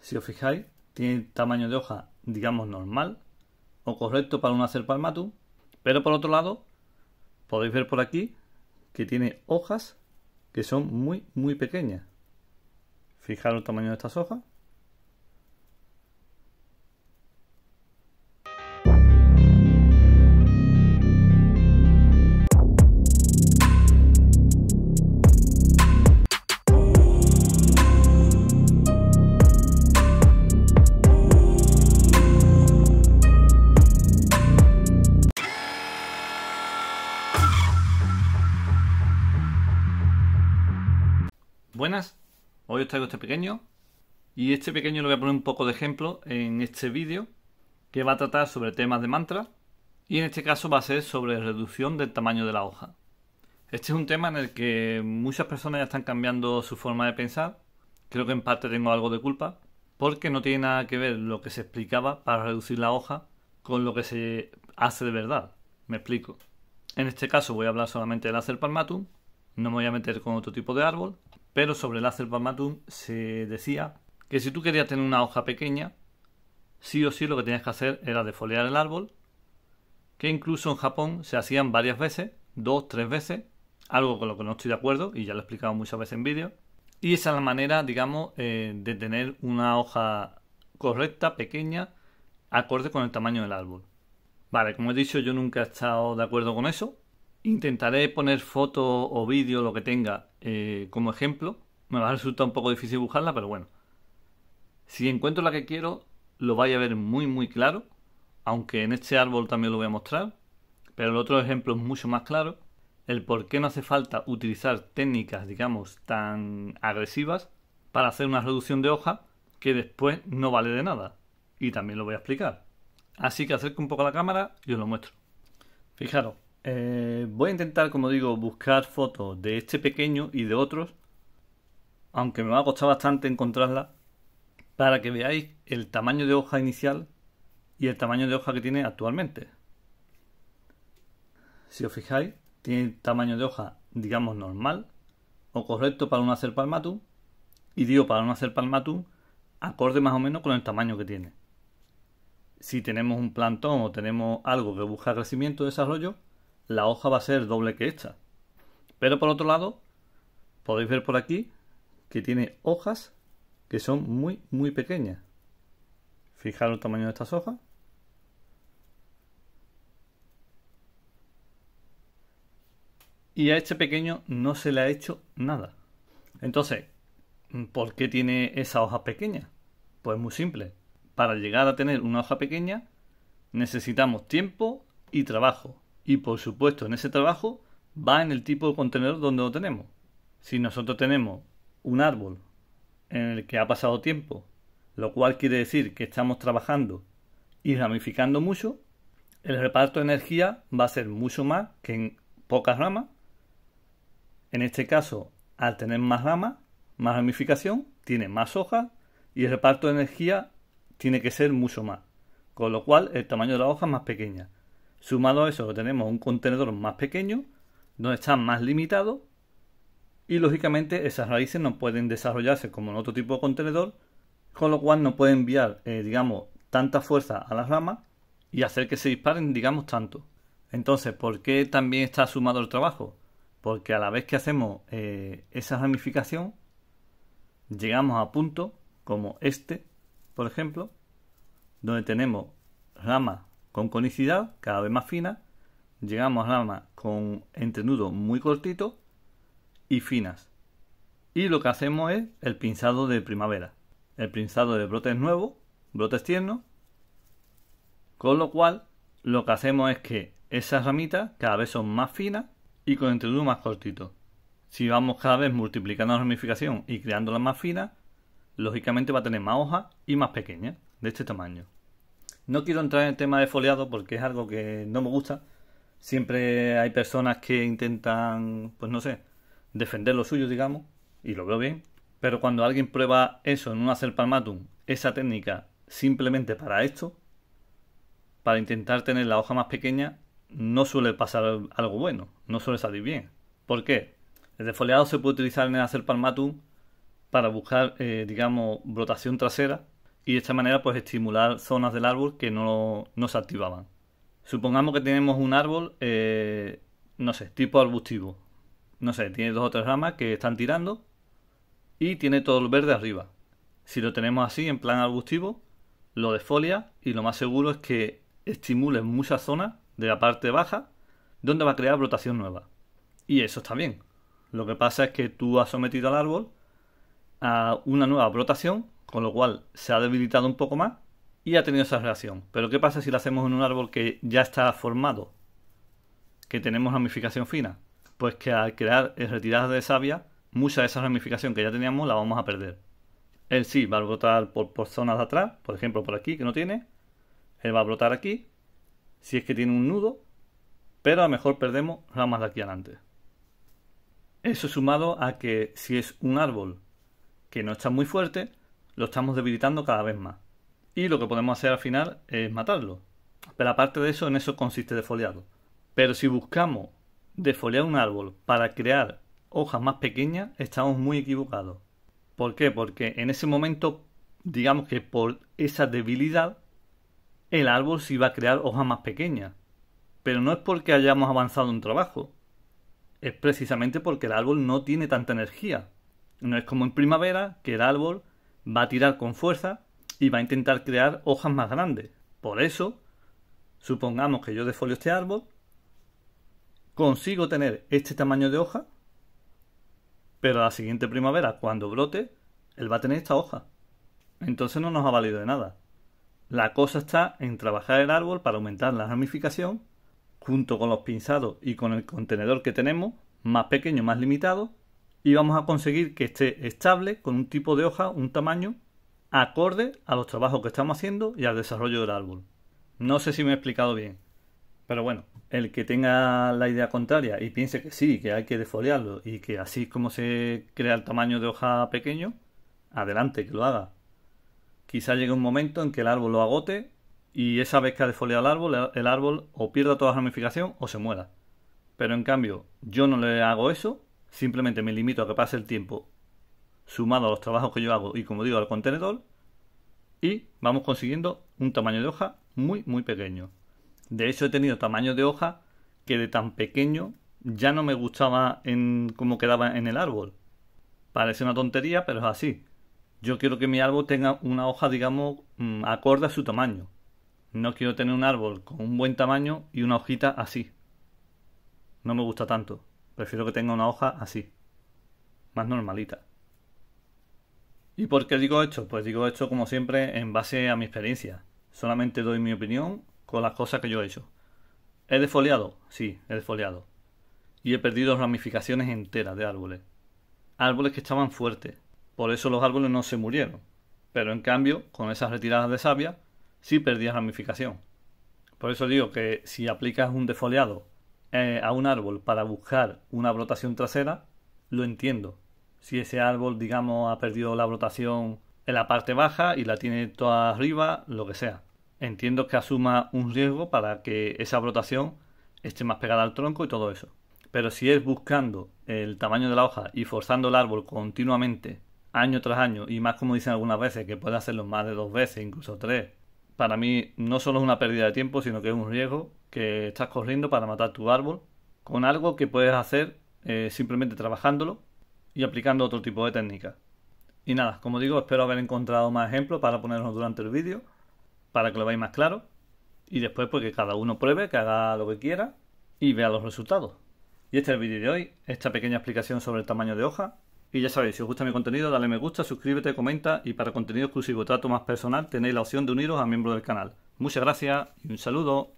Si os fijáis, tiene tamaño de hoja, digamos, normal o correcto para un Acer palmatum, pero por otro lado, podéis ver por aquí que tiene hojas que son muy pequeñas. Fijaros el tamaño de estas hojas. Buenas, hoy os traigo este pequeño y este pequeño lo voy a poner un poco de ejemplo en este vídeo que va a tratar sobre temas de mantra y en este caso va a ser sobre reducción del tamaño de la hoja. Este es un tema en el que muchas personas ya están cambiando su forma de pensar. Creo que en parte tengo algo de culpa porque no tiene nada que ver lo que se explicaba para reducir la hoja con lo que se hace de verdad. Me explico. En este caso voy a hablar solamente del Acer palmatum, no me voy a meter con otro tipo de árbol. Pero sobre el Acer palmatum se decía que si tú querías tener una hoja pequeña, sí o sí lo que tenías que hacer era defoliar el árbol, que incluso en Japón se hacían varias veces, 2, 3 veces, algo con lo que no estoy de acuerdo y ya lo he explicado muchas veces en vídeos. Y esa es la manera, digamos, de tener una hoja correcta, pequeña, acorde con el tamaño del árbol. Vale, como he dicho, yo nunca he estado de acuerdo con eso. Intentaré poner fotos o vídeos, lo que tenga, como ejemplo. Me va a resultar un poco difícil buscarla, pero bueno. Si encuentro la que quiero, lo vais a ver muy claro. Aunque en este árbol también lo voy a mostrar. Pero el otro ejemplo es mucho más claro. El por qué no hace falta utilizar técnicas, digamos, tan agresivas para hacer una reducción de hoja que después no vale de nada. Y también lo voy a explicar. Así que acerco un poco la cámara y os lo muestro. Fijaros. Voy a intentar, como digo, buscar fotos de este pequeño y de otros, aunque me va a costar bastante encontrarlas, para que veáis el tamaño de hoja inicial y el tamaño de hoja que tiene actualmente. Si os fijáis, tiene tamaño de hoja, digamos, normal o correcto para un Acer palmatum, y digo para un Acer palmatum acorde más o menos con el tamaño que tiene. Si tenemos un plantón o tenemos algo que busca crecimiento o desarrollo, la hoja va a ser doble que esta. Pero por otro lado, podéis ver por aquí que tiene hojas que son muy pequeñas. Fijaros el tamaño de estas hojas. Y a este pequeño no se le ha hecho nada. Entonces, ¿por qué tiene esas hojas pequeñas? Pues muy simple. Para llegar a tener una hoja pequeña necesitamos tiempo y trabajo. Y por supuesto en ese trabajo va en el tipo de contenedor donde lo tenemos. Si nosotros tenemos un árbol en el que ha pasado tiempo, lo cual quiere decir que estamos trabajando y ramificando mucho, el reparto de energía va a ser mucho más que en pocas ramas. En este caso, al tener más ramas, más ramificación, tiene más hojas y el reparto de energía tiene que ser mucho más. Con lo cual el tamaño de la hoja es más pequeña. Sumado a eso, tenemos un contenedor más pequeño, donde está más limitado, y lógicamente esas raíces no pueden desarrollarse como en otro tipo de contenedor, con lo cual no pueden enviar, digamos, tanta fuerza a las ramas y hacer que se disparen, digamos, tanto. Entonces, ¿por qué también está sumado el trabajo? Porque a la vez que hacemos esa ramificación, llegamos a puntos como este, por ejemplo, donde tenemos ramas con conicidad cada vez más fina, llegamos a ramas con entrenudo muy cortito y finas. Y lo que hacemos es el pinzado de primavera, el pinzado de brotes nuevos, brotes tiernos, con lo cual lo que hacemos es que esas ramitas cada vez son más finas y con entrenudo más cortito. Si vamos cada vez multiplicando la ramificación y creándolas más finas, lógicamente va a tener más hojas y más pequeñas, de este tamaño. No quiero entrar en el tema de foliado porque es algo que no me gusta. Siempre hay personas que intentan, pues no sé, defender lo suyo, digamos, y lo veo bien. Pero cuando alguien prueba eso en un Acer palmatum, esa técnica simplemente para esto, para intentar tener la hoja más pequeña, no suele pasar algo bueno, no suele salir bien. ¿Por qué? El defoliado se puede utilizar en el Acer palmatum para buscar, digamos, brotación trasera y de esta manera pues estimular zonas del árbol que no se activaban. Supongamos que tenemos un árbol, no sé, tipo arbustivo. No sé, tiene 2 o 3 ramas que están tirando y tiene todo el verde arriba. Si lo tenemos así, en plan arbustivo, lo desfolia y lo más seguro es que estimule muchas zonas de la parte baja donde va a crear brotación nueva. Y eso está bien. Lo que pasa es que tú has sometido al árbol a una nueva brotación, con lo cual se ha debilitado un poco más y ha tenido esa reacción. Pero ¿qué pasa si lo hacemos en un árbol que ya está formado? Que tenemos ramificación fina. Pues que al crear retiradas de savia, mucha de esa ramificación que ya teníamos la vamos a perder. Él sí va a brotar por zonas de atrás, por ejemplo por aquí que no tiene. Él va a brotar aquí, si es que tiene un nudo, pero a lo mejor perdemos ramas de aquí adelante. Eso sumado a que si es un árbol que no está muy fuerte, lo estamos debilitando cada vez más. Y lo que podemos hacer al final es matarlo. Pero aparte de eso, en eso consiste defoliado. Pero si buscamos defoliar un árbol para crear hojas más pequeñas, estamos muy equivocados. ¿Por qué? Porque en ese momento, digamos que por esa debilidad, el árbol sí va a crear hojas más pequeñas. Pero no es porque hayamos avanzado un trabajo. Es precisamente porque el árbol no tiene tanta energía. No es como en primavera, que el árbol va a tirar con fuerza y va a intentar crear hojas más grandes. Por eso, supongamos que yo defolio este árbol, consigo tener este tamaño de hoja, pero a la siguiente primavera, cuando brote, él va a tener esta hoja. Entonces no nos ha valido de nada. La cosa está en trabajar el árbol para aumentar la ramificación, junto con los pinzados y con el contenedor que tenemos, más pequeño, más limitado, y vamos a conseguir que esté estable con un tipo de hoja, un tamaño, acorde a los trabajos que estamos haciendo y al desarrollo del árbol. No sé si me he explicado bien, pero bueno, el que tenga la idea contraria y piense que sí, que hay que defoliarlo y que así es como se crea el tamaño de hoja pequeño, adelante, que lo haga. Quizá llegue un momento en que el árbol lo agote y esa vez que ha defoliado el árbol o pierda toda la ramificación o se muera. Pero en cambio, yo no le hago eso, simplemente me limito a que pase el tiempo sumado a los trabajos que yo hago y, como digo, al contenedor, y vamos consiguiendo un tamaño de hoja muy muy pequeño. De hecho, he tenido tamaños de hoja que de tan pequeño ya no me gustaba en cómo quedaba en el árbol. Parece una tontería, pero es así. Yo quiero que mi árbol tenga una hoja, digamos, acorde a su tamaño. No quiero tener un árbol con un buen tamaño y una hojita así. No me gusta tanto. Prefiero que tenga una hoja así, más normalita. ¿Y por qué digo esto? Pues digo esto, como siempre, en base a mi experiencia. Solamente doy mi opinión con las cosas que yo he hecho. ¿He defoliado? Sí, he defoliado. Y he perdido ramificaciones enteras de árboles. Árboles que estaban fuertes. Por eso los árboles no se murieron. Pero en cambio, con esas retiradas de savia, sí perdías ramificación. Por eso digo que si aplicas un defoliado a un árbol para buscar una brotación trasera, lo entiendo. Si ese árbol, digamos, ha perdido la brotación en la parte baja y la tiene toda arriba, lo que sea. Entiendo que asuma un riesgo para que esa brotación esté más pegada al tronco y todo eso. Pero si es buscando el tamaño de la hoja y forzando el árbol continuamente, año tras año, y más como dicen algunas veces, que puede hacerlo más de 2 veces, incluso 3, para mí no solo es una pérdida de tiempo, sino que es un riesgo que estás corriendo para matar tu árbol con algo que puedes hacer simplemente trabajándolo y aplicando otro tipo de técnicas. Y nada, como digo, espero haber encontrado más ejemplos para ponerlos durante el vídeo, para que lo veáis más claro, y después pues que cada uno pruebe, que haga lo que quiera y vea los resultados. Y este es el vídeo de hoy, esta pequeña explicación sobre el tamaño de hoja. Y ya sabéis, si os gusta mi contenido, dale me gusta, suscríbete, comenta, y para contenido exclusivo trato más personal tenéis la opción de uniros a miembros del canal. Muchas gracias y un saludo.